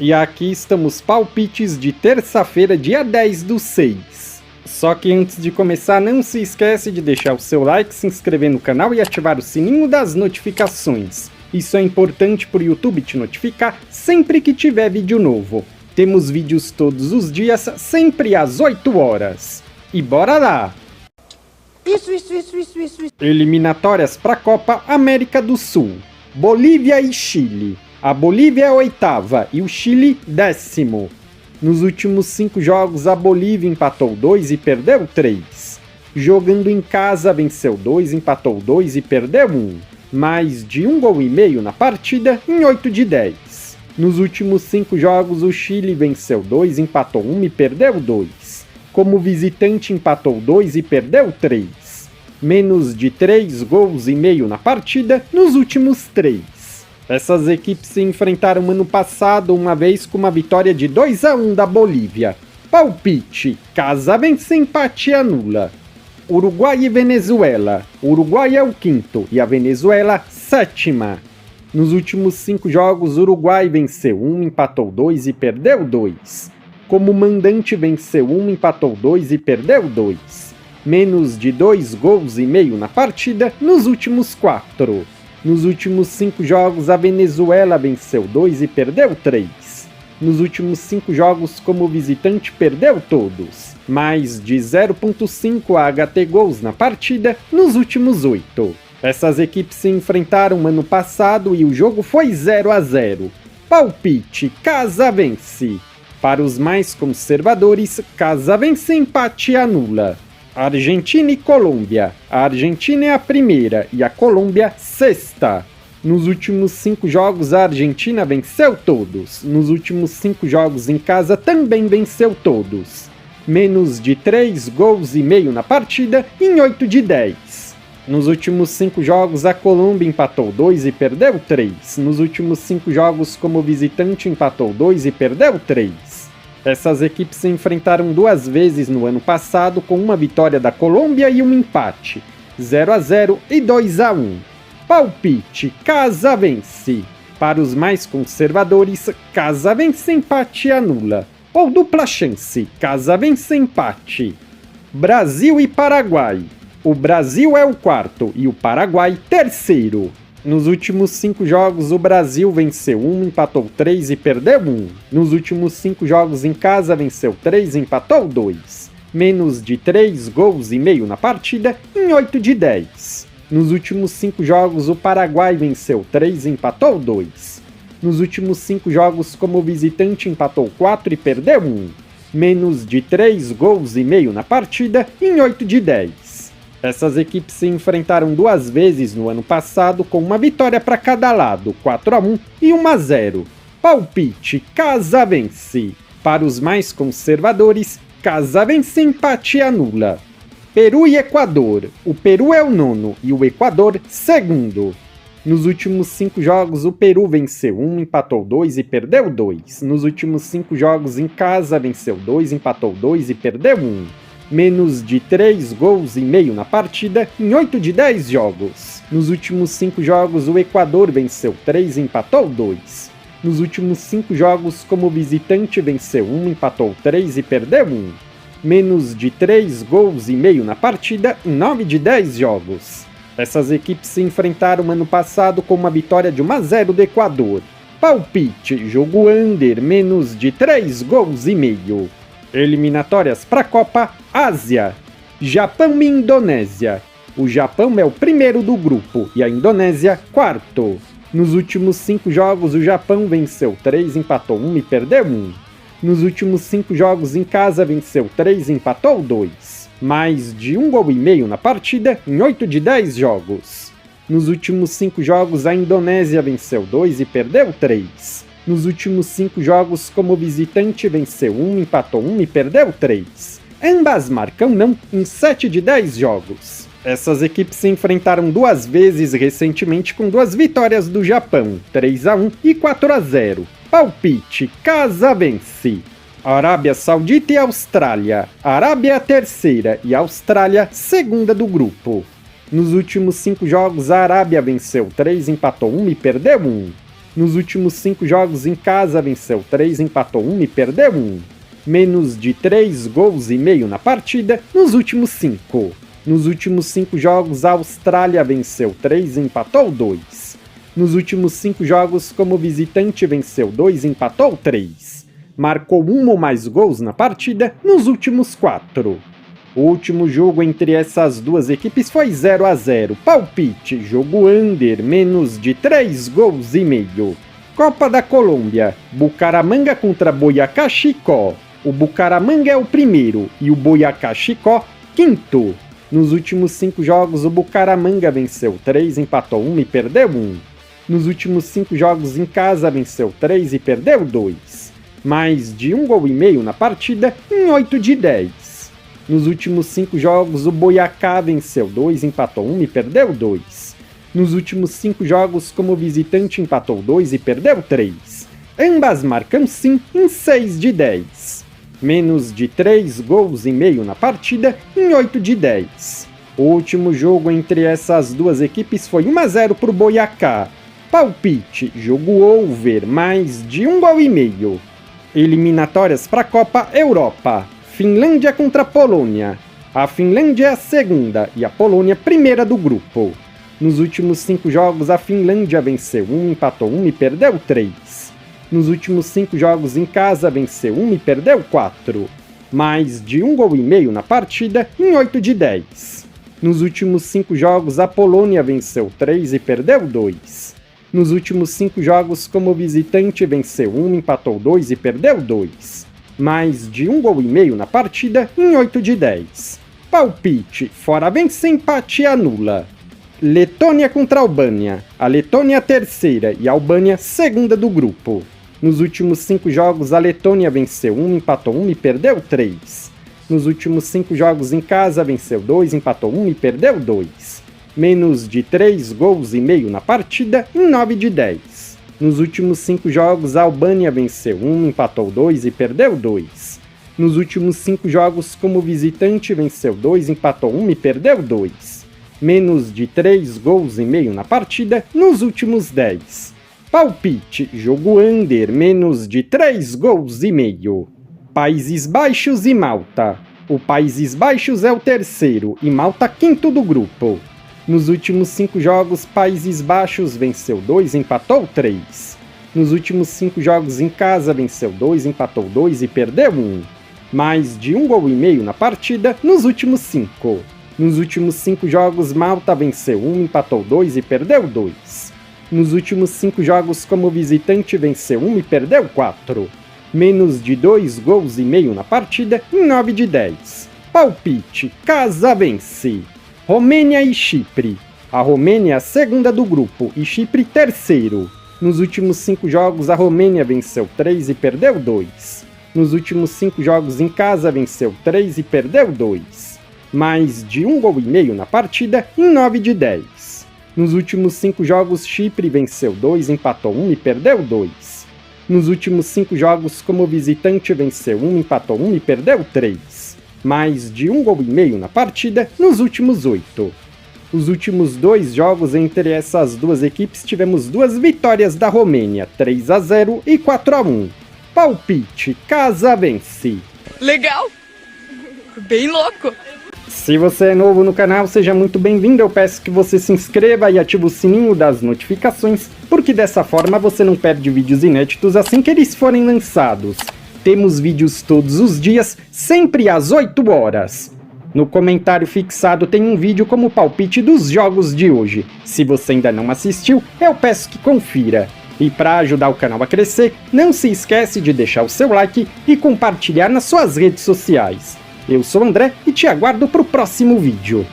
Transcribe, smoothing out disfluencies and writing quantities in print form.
E aqui estamos palpites de terça-feira, dia 10/6. Só que antes de começar, não se esquece de deixar o seu like, se inscrever no canal e ativar o sininho das notificações. Isso é importante para o YouTube te notificar sempre que tiver vídeo novo. Temos vídeos todos os dias, sempre às 8 horas. E bora lá! Isso. Eliminatórias para a Copa América do Sul. Bolívia e Chile. A Bolívia é a 8ª e o Chile 10º. Nos últimos 5 jogos, a Bolívia empatou 2 e perdeu 3. Jogando em casa, venceu 2, empatou 2 e perdeu 1. Mais de 1,5 gols na partida em 8 de 10. Nos últimos 5 jogos, o Chile venceu 2, empatou 1 e perdeu 2. Como visitante, empatou 2 e perdeu 3. Menos de 3,5 gols na partida nos últimos 3. Essas equipes se enfrentaram ano passado, uma vez com uma vitória de 2-1 da Bolívia. Palpite: casa vence, empate anula. Uruguai e Venezuela. O Uruguai é o 5º e a Venezuela 7ª. Nos últimos 5 jogos, o Uruguai venceu 1, empatou 2 e perdeu 2. Como mandante, venceu 1, empatou 2 e perdeu 2. Menos de 2,5 gols na partida nos últimos 4. Nos últimos 5 jogos, a Venezuela venceu 2 e perdeu 3. Nos últimos 5 jogos, como visitante, perdeu todos. Mais de 0,5 HT gols na partida nos últimos 8. Essas equipes se enfrentaram ano passado e o jogo foi 0-0. Palpite: casa vence. Para os mais conservadores, casa vence, empate anula. Argentina e Colômbia. A Argentina é a 1ª e a Colômbia 6ª. Nos últimos 5 jogos, a Argentina venceu todos. Nos últimos 5 jogos em casa, também venceu todos. Menos de 3,5 gols na partida em 8 de 10. Nos últimos 5 jogos, a Colômbia empatou 2 e perdeu 3. Nos últimos 5 jogos, como visitante, empatou 2 e perdeu 3. Essas equipes se enfrentaram 2 vezes no ano passado, com uma vitória da Colômbia e um empate, 0-0 e 2-1. Palpite: casa vence. Para os mais conservadores, casa vence, empate anula. Ou dupla chance, casa vence, empate. Brasil e Paraguai. O Brasil é o 4º e o Paraguai 3º. Nos últimos 5 jogos, o Brasil venceu 1, empatou 3 e perdeu 1. Nos últimos 5 jogos em casa, venceu 3 e empatou 2. Menos de 3,5 gols na partida em 8 de 10. Nos últimos 5 jogos, o Paraguai venceu 3 e empatou 2. Nos últimos 5 jogos, como visitante, empatou 4 e perdeu 1. Menos de 3,5 gols na partida em 8 de 10. Essas equipes se enfrentaram 2 vezes no ano passado, com uma vitória para cada lado, 4-1 e 1-0. Palpite: casa vence. Para os mais conservadores, casa vence, empate anula. Peru e Equador. O Peru é o 9º e o Equador 2º. Nos últimos 5 jogos, o Peru venceu 1, empatou 2 e perdeu 2. Nos últimos 5 jogos em casa, venceu 2, empatou 2 e perdeu 1. Menos de 3,5 gols na partida em 8 de 10 jogos. Nos últimos 5 jogos, o Equador venceu 3 e empatou 2. Nos últimos 5 jogos, como visitante, venceu 1, empatou 3 e perdeu 1. Menos de 3,5 gols na partida em 9 de 10 jogos. Essas equipes se enfrentaram ano passado com uma vitória de 1-0 do Equador. Palpite: jogo under, menos de 3,5 gols. Eliminatórias para a Copa Ásia. Japão e Indonésia. O Japão é o 1º do grupo e a Indonésia 4º. Nos últimos 5 jogos, o Japão venceu 3, empatou 1 e perdeu 1. Nos últimos 5 jogos em casa, venceu 3 e empatou 2. Mais de 1,5 gols na partida em 8 de 10 jogos. Nos últimos 5 jogos, a Indonésia venceu 2 e perdeu 3. Nos últimos 5 jogos, como visitante, venceu 1, empatou 1 e perdeu 3. Ambas marcam não em 7 de 10 jogos. Essas equipes se enfrentaram 2 vezes recentemente, com 2 vitórias do Japão, 3-1 e 4-0. Palpite: casa vence. Arábia Saudita e Austrália. A Arábia é a 3ª e a Austrália 2ª do grupo. Nos últimos 5 jogos, a Arábia venceu 3, empatou 1 e perdeu 1. Nos últimos 5 jogos em casa, venceu 3, empatou 1 e perdeu 1. Menos de 3 gols e meio na partida nos últimos 5. Nos últimos 5 jogos, a Austrália venceu 3 e empatou 2. Nos últimos 5 jogos, como visitante, venceu 2 e empatou 3. Marcou 1 ou mais gols na partida nos últimos 4. O último jogo entre essas duas equipes foi 0-0. Palpite, jogo under, menos de 3 gols e meio. Copa da Colômbia, Bucaramanga contra Boyacá Chicó. O Bucaramanga é o primeiro e o Boyacá Chicó, quinto. Nos últimos 5 jogos, o Bucaramanga venceu 3, empatou 1 e perdeu 1. Nos últimos 5 jogos em casa, venceu 3 e perdeu 2. Mais de 1 gol e meio na partida em 8 de 10. Nos últimos 5 jogos, o Boyacá venceu 2, empatou 1 e perdeu 2. Nos últimos 5 jogos, como visitante, empatou 2 e perdeu 3. Ambas marcam sim em 6 de 10. Menos de 3 gols e meio na partida em 8 de 10. O último jogo entre essas duas equipes foi 1-0 para o Boyacá. Palpite, jogo over, mais de 1 gol e meio. Eliminatórias para a Copa Europa. Finlândia contra Polônia. A Finlândia é a segunda e a Polônia primeira do grupo. Nos últimos 5 jogos, a Finlândia venceu 1, empatou 1 e perdeu 3. Nos últimos 5 jogos em casa, venceu 1 e perdeu 4. Mais de 1 gol e meio na partida em 8 de 10. Nos últimos 5 jogos, a Polônia venceu 3 e perdeu 2. Nos últimos 5 jogos, como visitante, venceu 1, empatou 2 e perdeu 2. Mais de 1 gol e meio na partida em 8 de 10. Palpite, fora vence, empate anula. Letônia contra Albânia. A Letônia é a terceira e a Albânia segunda do grupo. Nos últimos 5 jogos, a Letônia venceu 1, empatou 1 e perdeu 3. Nos últimos 5 jogos em casa, venceu 2, empatou 1 e perdeu 2. Menos de 3 gols e meio na partida em 9 de 10. Nos últimos 5 jogos, a Albânia venceu 1, empatou 2 e perdeu 2. Nos últimos 5 jogos, como visitante, venceu 2, empatou 1 e perdeu 2. Menos de 3 gols e meio na partida nos últimos 10. Palpite, jogo under, menos de 3 gols e meio. Países Baixos e Malta. O Países Baixos é o terceiro e Malta quinto do grupo. Nos últimos 5 jogos, Países Baixos venceu 2, empatou 3. Nos últimos 5 jogos em casa, venceu 2, empatou 2 e perdeu 1. Mais de 1 gol e meio na partida nos últimos 5. Nos últimos 5 jogos, Malta venceu 1, empatou 2 e perdeu 2. Nos últimos 5 jogos como visitante, venceu 1 e perdeu 4. Menos de 2 gols e meio na partida em 9 de 10. Palpite, casa vence. Romênia e Chipre. A Romênia é a segunda do grupo e Chipre terceiro. Nos últimos 5 jogos, a Romênia venceu 3 e perdeu 2. Nos últimos 5 jogos em casa, venceu 3 e perdeu 2. Mais de 1 gol e meio na partida em 9 de 10. Nos últimos 5 jogos, Chipre venceu 2, empatou 1 e perdeu 2. Nos últimos 5 jogos, como visitante, venceu 1, empatou 1 e perdeu 3. Mais de 1 gol e meio na partida nos últimos 8. Os últimos 2 jogos entre essas duas equipes tivemos 2 vitórias da Romênia, 3-0 e 4-1. Palpite, casa vence. Legal! Bem louco! Se você é novo no canal, seja muito bem-vindo. Eu peço que você se inscreva e ative o sininho das notificações, porque dessa forma você não perde vídeos inéditos assim que eles forem lançados. Temos vídeos todos os dias, sempre às 8 horas. No comentário fixado tem um vídeo como palpite dos jogos de hoje. Se você ainda não assistiu, eu peço que confira. E para ajudar o canal a crescer, não se esquece de deixar o seu like e compartilhar nas suas redes sociais. Eu sou o André e te aguardo para o próximo vídeo.